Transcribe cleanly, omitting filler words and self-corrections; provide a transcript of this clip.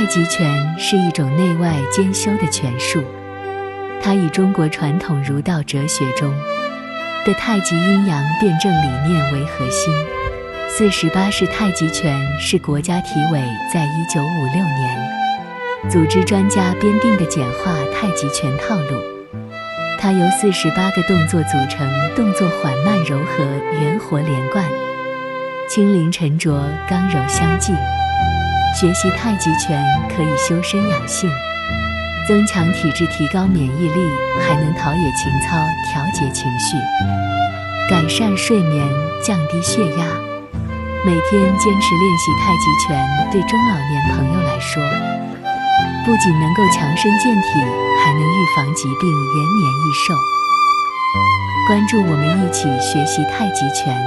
太极拳是一种内外兼修的拳术，它以中国传统儒道哲学中的太极阴阳辩证理念为核心。48式太极拳是国家体委在1956年组织专家编定的简化太极拳套路，它由48个动作组成，动作缓慢柔和，圆活连贯，轻灵沉着，刚柔相济。学习太极拳可以修身养性，增强体质，提高免疫力，还能陶冶情操，调节情绪，改善睡眠，降低血压。每天坚持练习太极拳，对中老年朋友来说，不仅能够强身健体，还能预防疾病，延年益寿。关注我们，一起学习太极拳。